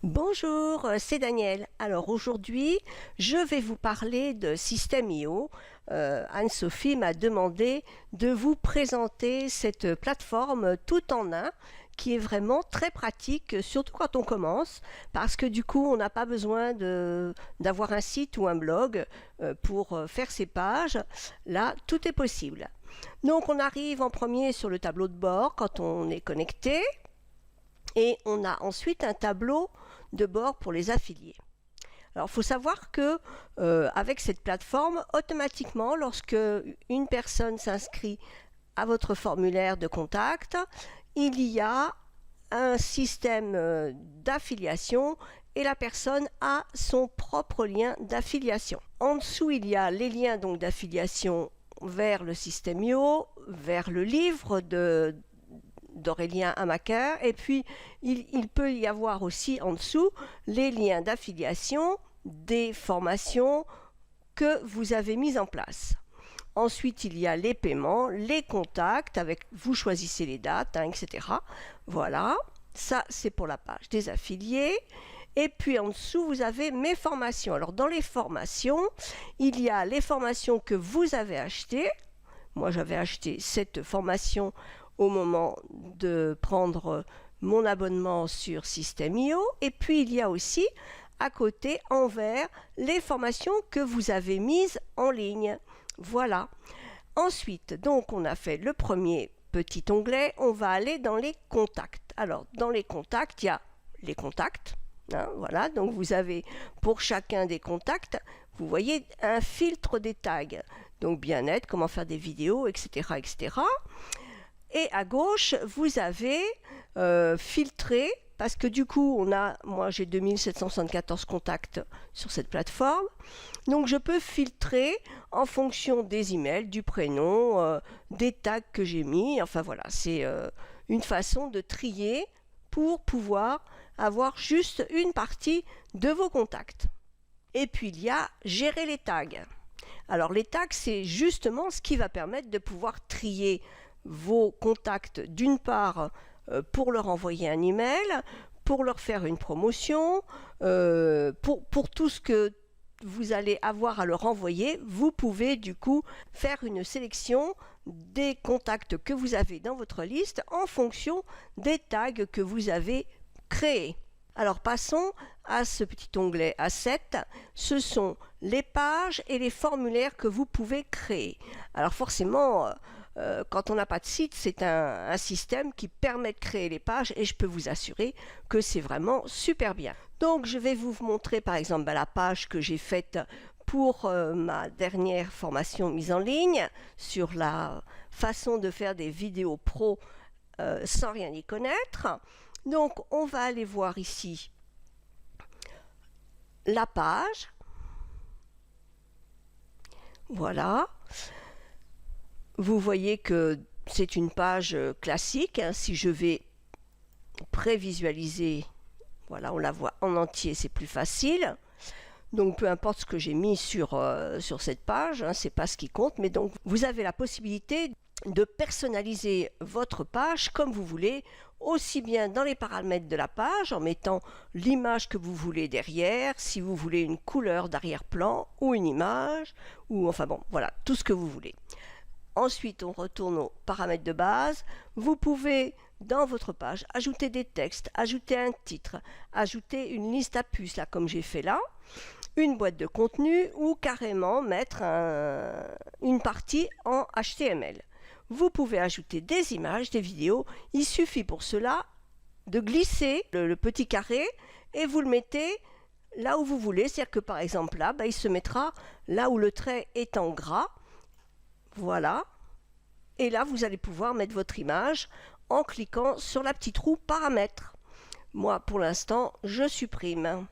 Bonjour, c'est Daniel. Alors aujourd'hui, je vais vous parler de System.io. Anne-Sophie m'a demandé de vous présenter cette plateforme tout en un qui est vraiment très pratique, surtout quand on commence, parce que du coup, on n'a pas besoin d'avoir un site ou un blog pour faire ses pages. Là, tout est possible. Donc on arrive en premier sur le tableau de bord quand on est connecté. Et on a ensuite un tableau de bord pour les affiliés. Alors, il faut savoir que avec cette plateforme, automatiquement, lorsque une personne s'inscrit à votre formulaire de contact, il y a un système d'affiliation et la personne a son propre lien d'affiliation. En dessous, il y a les liens donc d'affiliation vers le System.io, vers le livre d'Aurélien Hamaker, et puis il peut y avoir aussi en dessous les liens d'affiliation des formations que vous avez mises en place. Ensuite, il y a les paiements, les contacts, vous choisissez les dates, etc. Voilà, ça c'est pour la page des affiliés. Et puis en dessous, vous avez mes formations. Alors dans les formations, il y a les formations que vous avez achetées. Moi, j'avais acheté cette formation au moment de prendre mon abonnement sur System.io. Et puis, il y a aussi à côté, en vert, les formations que vous avez mises en ligne. Voilà. Ensuite, donc, on a fait le premier petit onglet. On va aller dans les contacts. Alors, dans les contacts, il y a les contacts. Voilà, donc vous avez pour chacun des contacts, vous voyez un filtre des tags. Donc, bien-être, comment faire des vidéos, etc., etc. Et à gauche, vous avez filtré, parce que du coup, moi j'ai 2774 contacts sur cette plateforme. Donc je peux filtrer en fonction des emails, du prénom, des tags que j'ai mis. Enfin voilà, c'est une façon de trier pour pouvoir avoir juste une partie de vos contacts. Et puis il y a gérer les tags. Alors les tags, c'est justement ce qui va permettre de pouvoir trier vos contacts d'une part pour leur envoyer un email, pour leur faire une promotion, pour tout ce que vous allez avoir à leur envoyer, vous pouvez du coup faire une sélection des contacts que vous avez dans votre liste en fonction des tags que vous avez créés. Alors passons à ce petit onglet A7, ce sont les pages et les formulaires que vous pouvez créer. Alors forcément, quand on n'a pas de site, c'est un système qui permet de créer les pages et je peux vous assurer que c'est vraiment super bien. Donc je vais vous montrer par exemple la page que j'ai faite pour ma dernière formation mise en ligne sur la façon de faire des vidéos pro sans rien y connaître. Donc on va aller voir ici la page. Voilà. Vous voyez que c'est une page classique. Si je vais prévisualiser, voilà, on la voit en entier, c'est plus facile. Donc peu importe ce que j'ai mis sur cette page, c'est pas ce qui compte, mais donc vous avez la possibilité de personnaliser votre page comme vous voulez, aussi bien dans les paramètres de la page, en mettant l'image que vous voulez derrière, si vous voulez une couleur d'arrière-plan ou une image, ou enfin bon, voilà, tout ce que vous voulez. Ensuite, on retourne aux paramètres de base. Vous pouvez, dans votre page, ajouter des textes, ajouter un titre, ajouter une liste à puces, là, comme j'ai fait là, une boîte de contenu ou carrément mettre une partie en HTML. Vous pouvez ajouter des images, des vidéos. Il suffit pour cela de glisser le petit carré et vous le mettez là où vous voulez. C'est-à-dire que par exemple là, il se mettra là où le trait est en gras. Voilà. Et là, vous allez pouvoir mettre votre image en cliquant sur la petite roue paramètres. Moi, pour l'instant, je supprime.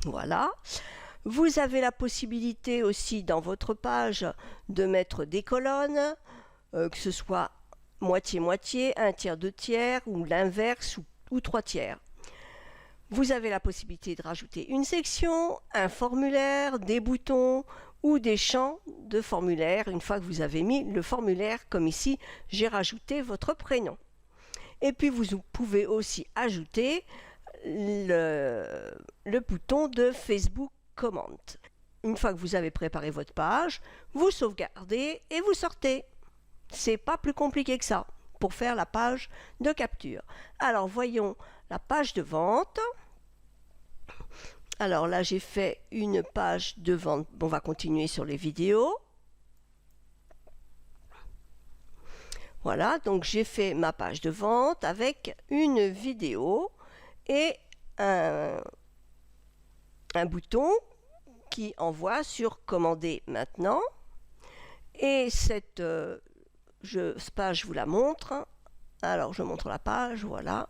Voilà. Vous avez la possibilité aussi dans votre page de mettre des colonnes, que ce soit moitié-moitié, un tiers, deux tiers, ou l'inverse, ou trois tiers. Vous avez la possibilité de rajouter une section, un formulaire, des boutons ou des champs de formulaire. Une fois que vous avez mis le formulaire, comme ici, j'ai rajouté votre prénom. Et puis vous pouvez aussi ajouter le bouton de Facebook Comment. Une fois que vous avez préparé votre page, vous sauvegardez et vous sortez. C'est pas plus compliqué que ça pour faire la page de capture. Alors voyons la page de vente. Alors là j'ai fait une page de vente. On va continuer sur les vidéos. Voilà, donc j'ai fait ma page de vente avec une vidéo et un bouton qui envoie sur commander maintenant. Et cette page, je vous la montre. Alors je montre la page, voilà.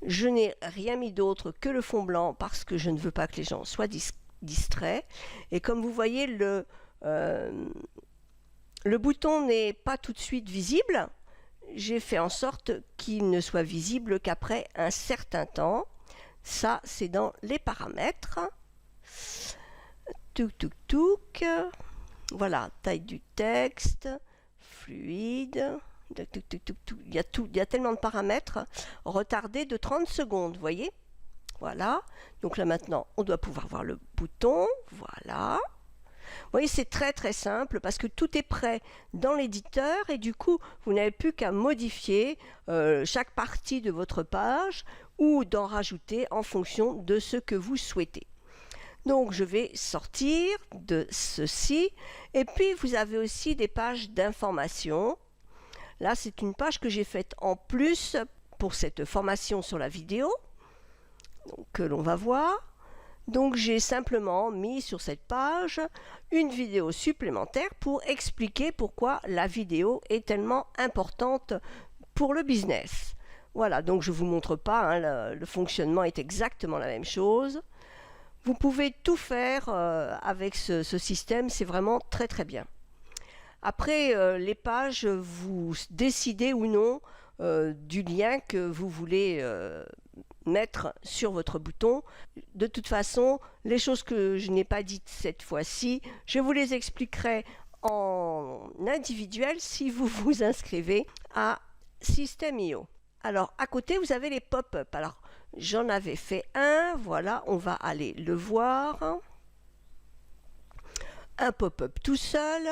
Je n'ai rien mis d'autre que le fond blanc parce que je ne veux pas que les gens soient distraits. Et comme vous voyez, le bouton n'est pas tout de suite visible. J'ai fait en sorte qu'il ne soit visible qu'après un certain temps. Ça, c'est dans les paramètres. Touk, touk, touk. Voilà, taille du texte, fluide. Touk, touk, touk, touk. Il y a tellement de paramètres. Retardé de 30 secondes, vous voyez? Voilà. Donc là, maintenant, on doit pouvoir voir le bouton. Voilà. Vous voyez, c'est très très simple parce que tout est prêt dans l'éditeur et du coup, vous n'avez plus qu'à modifier chaque partie de votre page ou d'en rajouter en fonction de ce que vous souhaitez. Donc, je vais sortir de ceci et puis vous avez aussi des pages d'information. Là, c'est une page que j'ai faite en plus pour cette formation sur la vidéo donc, que l'on va voir. Donc j'ai simplement mis sur cette page une vidéo supplémentaire pour expliquer pourquoi la vidéo est tellement importante pour le business. Voilà, donc je ne vous montre pas, hein, le fonctionnement est exactement la même chose. Vous pouvez tout faire avec ce système, c'est vraiment très très bien. Après les pages, vous décidez ou non du lien que vous voulez mettre sur votre bouton. De toute façon, les choses que je n'ai pas dites cette fois-ci, je vous les expliquerai en individuel si vous vous inscrivez à System.io. Alors, à côté, vous avez les pop-up. Alors, j'en avais fait un. Voilà, on va aller le voir. Un pop-up tout seul.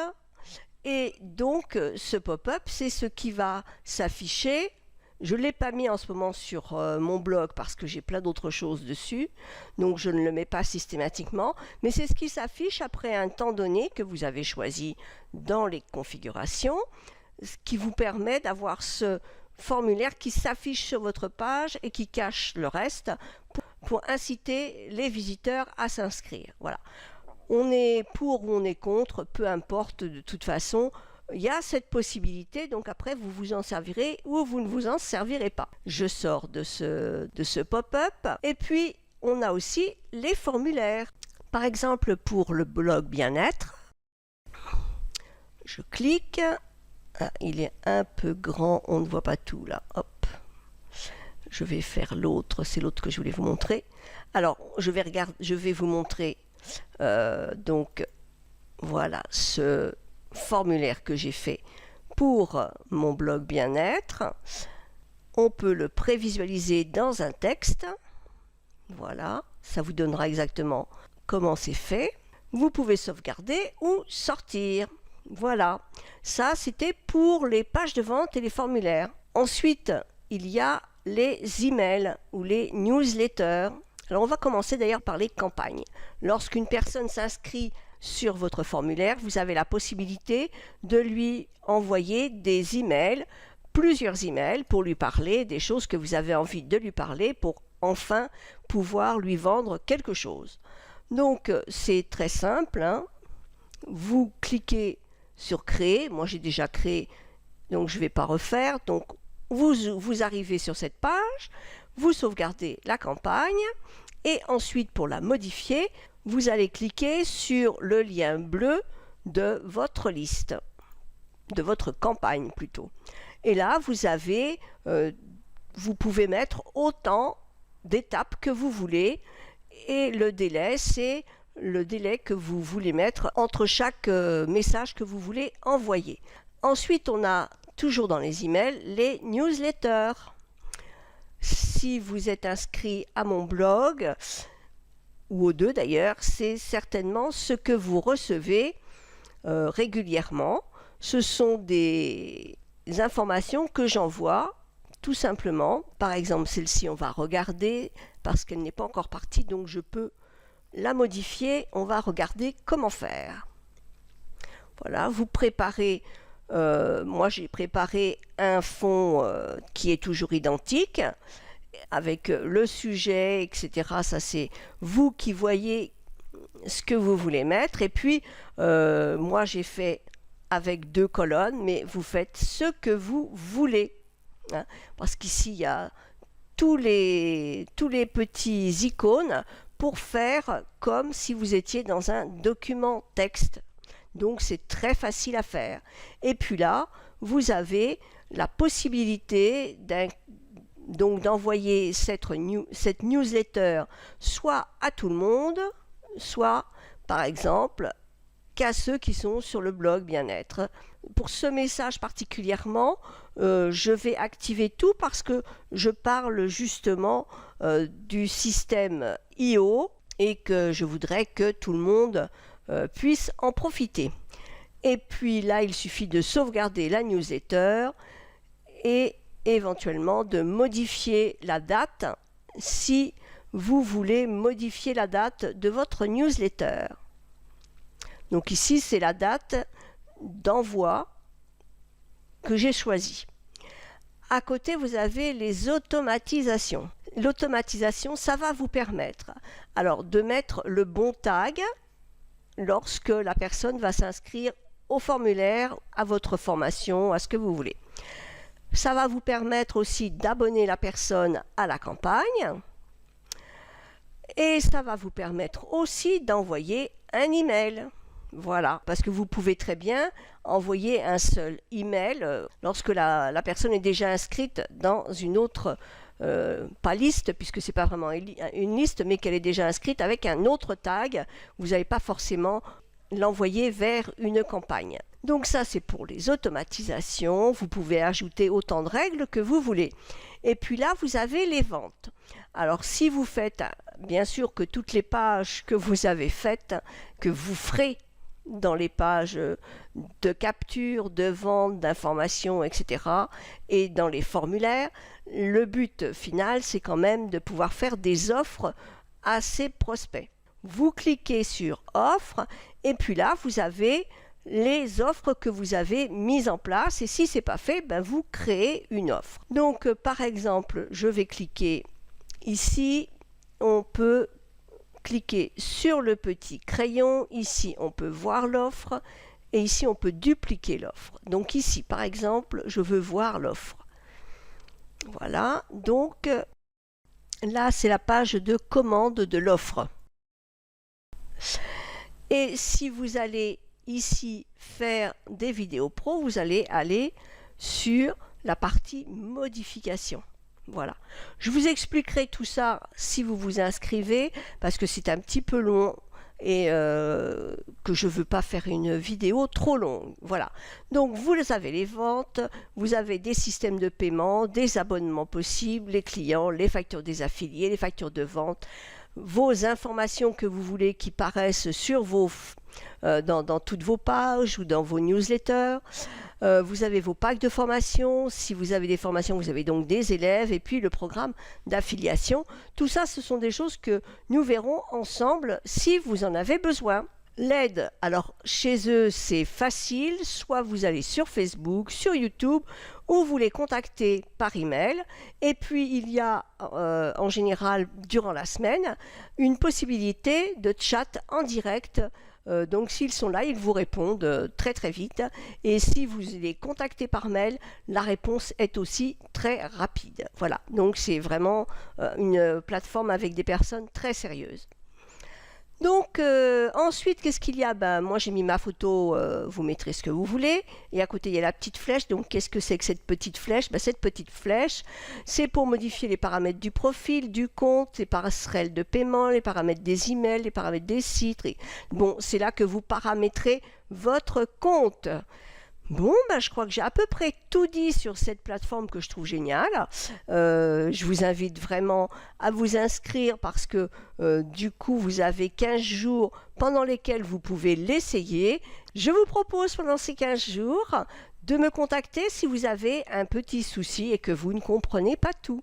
Et donc, ce pop-up, c'est ce qui va s'afficher. Je ne l'ai pas mis en ce moment sur mon blog parce que j'ai plein d'autres choses dessus, donc je ne le mets pas systématiquement, mais c'est ce qui s'affiche après un temps donné que vous avez choisi dans les configurations, ce qui vous permet d'avoir ce formulaire qui s'affiche sur votre page et qui cache le reste pour inciter les visiteurs à s'inscrire. Voilà. On est pour ou on est contre, peu importe de toute façon. Il y a cette possibilité, donc après vous vous en servirez ou vous ne vous en servirez pas. Je sors de ce pop-up et puis on a aussi les formulaires. Par exemple pour le blog bien-être, je clique, ah, il est un peu grand, on ne voit pas tout là, hop. Je vais faire l'autre, c'est l'autre que je voulais vous montrer. Alors je vais vous montrer donc voilà ce formulaire que j'ai fait pour mon blog bien-être. On peut le prévisualiser dans un texte. Voilà, ça vous donnera exactement comment c'est fait. Vous pouvez sauvegarder ou sortir. Voilà, ça c'était pour les pages de vente et les formulaires. Ensuite, il y a les emails ou les newsletters. Alors on va commencer d'ailleurs par les campagnes. Lorsqu'une personne s'inscrit sur votre formulaire, vous avez la possibilité de lui envoyer des emails, plusieurs emails pour lui parler des choses que vous avez envie de lui parler pour enfin pouvoir lui vendre quelque chose. Donc c'est très simple, hein. Vous cliquez sur créer, moi j'ai déjà créé donc je ne vais pas refaire, donc vous arrivez sur cette page, vous sauvegardez la campagne et ensuite pour la modifier, vous allez cliquer sur le lien bleu de votre liste, de votre campagne plutôt. Et là, vous pouvez mettre autant d'étapes que vous voulez et le délai, c'est le délai que vous voulez mettre entre chaque message que vous voulez envoyer. Ensuite, on a toujours dans les emails les newsletters. si vous êtes inscrit à mon blog, ou aux deux d'ailleurs, c'est certainement ce que vous recevez régulièrement. Ce sont des informations que j'envoie tout simplement. Par exemple, celle-ci, on va regarder parce qu'elle n'est pas encore partie, donc je peux la modifier. On va regarder comment faire. Voilà, vous préparez, moi j'ai préparé un fond qui est toujours identique, avec le sujet, etc. Ça c'est vous qui voyez ce que vous voulez mettre. Et puis, moi j'ai fait avec 2 colonnes, mais vous faites ce que vous voulez. Hein, parce qu'ici, il y a tous les petits icônes pour faire comme si vous étiez dans un document texte. Donc c'est très facile à faire. Et puis là, vous avez la possibilité d'envoyer cette newsletter soit à tout le monde, soit par exemple qu'à ceux qui sont sur le blog bien-être. Pour ce message particulièrement, je vais activer tout parce que je parle justement du système IO et que je voudrais que tout le monde puisse en profiter. Et puis là, il suffit de sauvegarder la newsletter et éventuellement de modifier la date si vous voulez modifier la date de votre newsletter. Donc ici, c'est la date d'envoi que j'ai choisie. À côté, vous avez les automatisations. L'automatisation, ça va vous permettre alors de mettre le bon tag lorsque la personne va s'inscrire au formulaire, à votre formation, à ce que vous voulez. Ça va vous permettre aussi d'abonner la personne à la campagne. Et ça va vous permettre aussi d'envoyer un email. Voilà, parce que vous pouvez très bien envoyer un seul email lorsque la personne est déjà inscrite dans une autre, pas liste, puisque ce n'est pas vraiment une liste, mais qu'elle est déjà inscrite avec un autre tag. Vous n'allez pas forcément l'envoyer vers une campagne. Donc ça, c'est pour les automatisations. Vous pouvez ajouter autant de règles que vous voulez. Et puis là, vous avez les ventes. Alors, si vous faites, bien sûr que toutes les pages que vous avez faites, que vous ferez dans les pages de capture, de vente, d'information, etc. et dans les formulaires, le but final, c'est quand même de pouvoir faire des offres à ces prospects. Vous cliquez sur offre et puis là, vous avez les offres que vous avez mises en place et si ce n'est pas fait, ben vous créez une offre. Donc, par exemple, je vais cliquer ici, on peut cliquer sur le petit crayon, ici on peut voir l'offre et ici on peut dupliquer l'offre. Donc ici par exemple, je veux voir l'offre. Voilà, donc là c'est la page de commande de l'offre. Et si vous allez ici faire des vidéos pro, vous allez aller sur la partie modification. Voilà. Je vous expliquerai tout ça si vous vous inscrivez, parce que c'est un petit peu long et que je ne veux pas faire une vidéo trop longue. Voilà. Donc, vous avez les ventes, vous avez des systèmes de paiement, des abonnements possibles, les clients, les factures des affiliés, les factures de vente, vos informations que vous voulez qui paraissent sur dans toutes vos pages ou dans vos newsletters. Vous avez vos packs de formation. Si vous avez des formations, vous avez donc des élèves et puis le programme d'affiliation. Tout ça, ce sont des choses que nous verrons ensemble si vous en avez besoin. L'aide, alors chez eux, c'est facile. Soit vous allez sur Facebook, sur YouTube, ou vous les contactez par email. Et puis, il y a en général, durant la semaine, une possibilité de chat en direct. Donc s'ils sont là, ils vous répondent très très vite et si vous les contactez par mail, la réponse est aussi très rapide. Voilà, donc c'est vraiment une plateforme avec des personnes très sérieuses. Donc ensuite, qu'est-ce qu'il y a? Ben, moi j'ai mis ma photo, vous mettrez ce que vous voulez. Et à côté il y a la petite flèche. Donc qu'est-ce que c'est que cette petite flèche? Ben, cette petite flèche, c'est pour modifier les paramètres du profil, du compte, les passerelles de paiement, les paramètres des emails, les paramètres des sites. Bon, c'est là que vous paramétrez votre compte. Bon, ben, je crois que j'ai à peu près tout dit sur cette plateforme que je trouve géniale. Je vous invite vraiment à vous inscrire parce que du coup, vous avez 15 jours pendant lesquels vous pouvez l'essayer. Je vous propose pendant ces 15 jours de me contacter si vous avez un petit souci et que vous ne comprenez pas tout.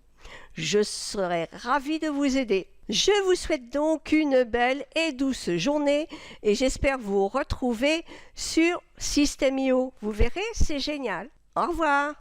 Je serai ravie de vous aider. Je vous souhaite donc une belle et douce journée et j'espère vous retrouver sur System.io. Vous verrez, c'est génial. Au revoir.